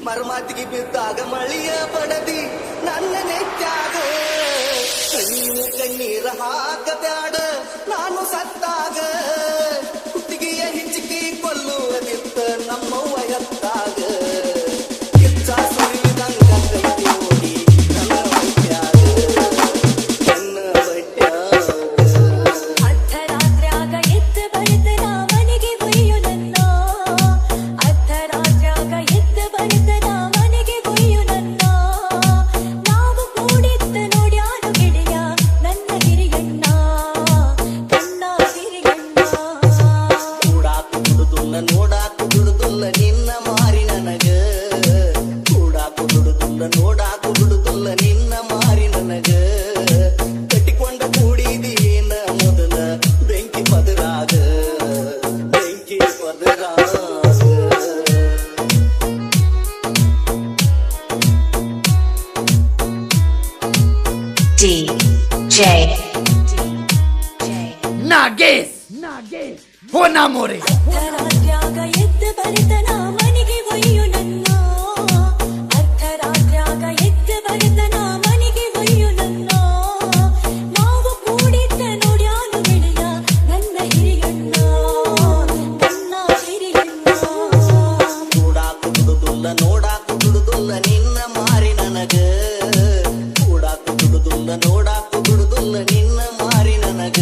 ಮರಮಾತಿಗೆ ಬಿದ್ದಾಗ ಮಳಿಯ ಪಡದಿ ನನ್ನ ನೆಚ್ಚಾಗ ಕಣ್ಣು ಕಣ್ಣೀರ ಹಾಕಬ್ಯಾಡ ನಾನು ಸತ್ತಾಗ ಕುತ್ತಿಗೆಯ ಹಿಚ್ಚಿಗೆ ಕೊಲ್ಲುವುದಿತ್ತ ನಮ್ಮ ವಯತ್ತಾಗ ಕಿಚ್ಚ ಸುರಿದಂಗ ಕೈತಿ ನೋಡಿ ನನ್ನ ಬಟ್ಯಾಗ ನನ್ನ ಬಟ್ಯಾಗ ಅರ್ಧರಾತ್ರ್ಯಾಗ ಎದ್ದು ಬರೆದ ಮನೆಗೆ ಒಯ್ಯು ನನ್ನ ಅರ್ಧರಾತ್ರ್ಯಾಗ ಎದ್ದು ಬರೆದ ಮನೆಗೆ ಒಯ್ಯು ನನ್ನ ನಾವು ಕೂಡಿದ್ದ ನೋಡ್ಯಾರು ಗೆಳೆಯ ನನ್ನ ಹಿರಿಯಣ್ಣ ನನ್ನ ಹಿರಿಯಣ್ಣ ಕೂಡಾಕು ದುಡುದುಲ್ಲ ನೋಡಾಕು ದುಡುದುಲ್ಲ ನಿನ್ನ ಮಾರಿ ನನಗ ಕೂಡಾಕು ದುಡುದುಲ್ಲ ನೋಡಾಕು ದುಡುದುಲ್ಲ ನಿನ್ನ ಮಾರಿ ನನಗ ಕಟ್ಟಿಕೊಂಡ ಕೂಡಿದೇನ ಮೊದಲ ಬೆಂಕಿ ಪದರಾಗ ಬೆಂಕಿ ಪದರಾಗ DJ Nages Honamore ಅರ್ಧರಾತ್ರ್ಯಾಗ ಎದ್ದು ಬರೆದ ಮನೆಗೆ ಒಯ್ಯು ನನ್ನ ಅರ್ಧರಾತ್ರ್ಯಾಗ ಎದ್ದು ಬರೆದ ಮನೆಗೆ ಒಯ್ಯು ನನ್ನ ನಾವು ಕೂಡಿದ್ದ ನೋಡ್ಯಾನು ಗೆಳೆಯ ನನ್ನ ಹಿರಿಯಣ್ಣ ನನ್ನ ಹಿರಿಯಣ್ಣ ಕೂಡಾಕು ದುಡುದುಲ್ಲ ನೋಡಾಕು ದುಡುದುಲ್ಲ ನಿನ್ನ ಮಾರಿ ನನಗ ಕೂಡಾಕು ದುಡುದುಲ್ಲ ನೋಡಾಕು ದುಡುದುಲ್ಲ ನಿನ್ನ ಮಾರಿ ನನಗ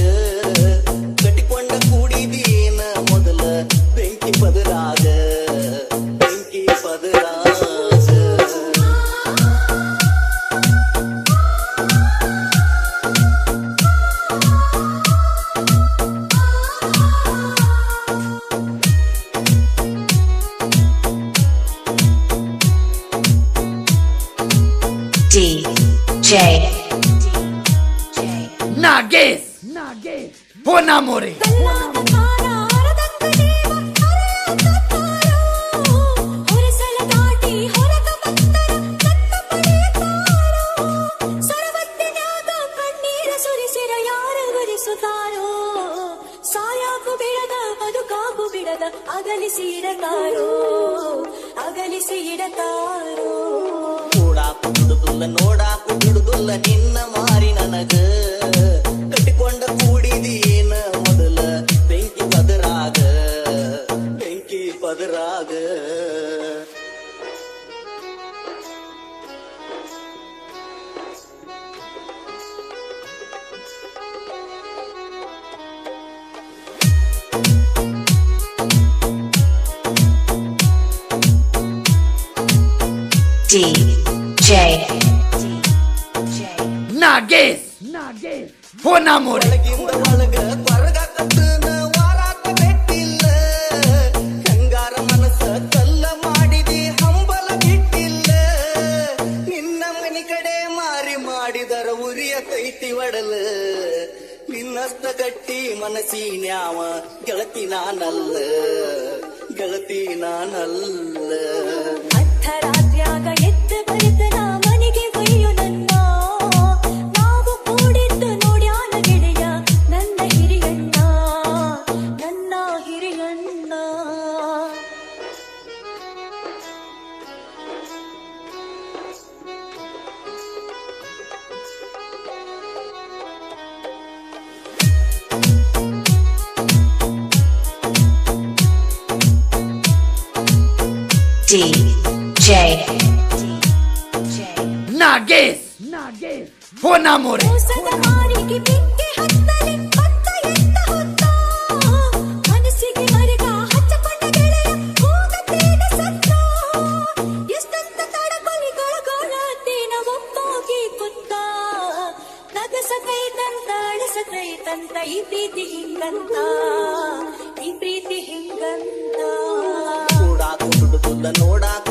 ಕಟ್ಟಿಕೊಂಡ ಕೂಡಿದೇನ ಮೊದಲ ಬೆಂಕಿ ಪದರಾಗ ಬೆಂಕಿ ಪದರಾಗ DJ Nages Honamore ಕಲ್ಲಾದ ಕಾರ ಹರದಂಗ ದೇವ ಹರೆಯತ್ತಾರೋ ಹೊರಸಲ ದಾಟಿ ಹೊರಗ ಬಂದರ ನನ್ನ ಪಡೆಯುತ್ತಾರೋ ಸರವತ್ತಿನ್ಯಾಗ ಕಣ್ಣೀರ ಸುರಿಸಿರ ಯಾರು ಗುರಿಸುತ್ತಾರೋ ಸಾಯಾಕು ಬಿಡದ ಬದುಕಾಕು ಬಿಡದ ಅಗಲಿಸಿ ಇಡತಾರೋ ಅಗಲಿಸಿ ಇಡತಾರೋ ಕೂಡಾಕು ದುಡುದುಲ್ಲ ನೋಡಾಕು ದುಡುದುಲ್ಲ ನಿನ್ನ ಮಾರಿ ನನಗ ಕಟ್ಟಿಕೊಂಡ ಕೂಡಿದೇನ ಮೊದಲ ಬೆಂಕಿ ಪದರಾಗ ಬೆಂಕಿ ಪದರಾಗ DJ Nages Honamore ಒಳಗಿಂದ ಒಳಗ ಕೊರಗ ಕತ್ತನ ವಾರಾಕ ಬೆಟ್ಟಿಲ್ಲ ಹೆಂಗಾರ ಮನಸ್ಸ ಕಲ್ಲ ಮಾಡಿದಿ ಹಂಬಲ ಬಿಟ್ಟಿಲ್ಲ ನಿನ್ನ ಮನಿ ಕಡೆ ಮಾರಿ ಮಾಡಿದರ ಉರಿಯ ಕೈತಿ ಒಡಲ ನಿನ್ನಸ್ತ ಗಟ್ಟಿ ಮನಸ್ಸಿನ್ಯಾವ ಗೆಳತಿ ನಾನಲ್ಲ ಗೆಳತಿ ನಾನಲ್ಲ ಅರ್ಧರಾತ್ರ್ಯಾಗ ಎದ್ದು ಬರೆದ ಮನೆಗೆ ಒಯ್ಯು ನನ್ನ ನಾವು ಕೂಡಿದ್ದು ನೋಡ್ಯಾನ ಗೆಳೆಯ ನನ್ನ ಹಿರಿಯಣ್ಣ ನನ್ನ ಹಿರಿಯಣ್ಣ DJ Nages Honamore ಮೋಸದ ಮಾರಿಗೆ ಬೆಂಕಿ ಹತ್ತಲಿ ಹೊತ್ತ ಎತ್ತ ಹೊತ್ತ ಮನಸ್ಸಿಗೆ ಮರಗ ಹಚ್ಚಕೊಂಡ ಗೆಳೆಯ ಹೋಗತೇನ ಸತ್ತ ಎಷ್ಟಂತ ತಡಕೊಲಿಗೊಳಗೋಳತೇನ ಒಪ್ಪೋಗಿ ಕುತ್ತ ನಗಸಕೈತಂತ ಅಳಸಕೈತಂತ ಈ ಪ್ರೀತಿ ಹಿಂಗಂತ ಈ ಪ್ರೀತಿ ಹಿಂಗಂತ ಕೂಡಾಕು ದುಡುದುಲ್ಲ ನೋಡಾಕು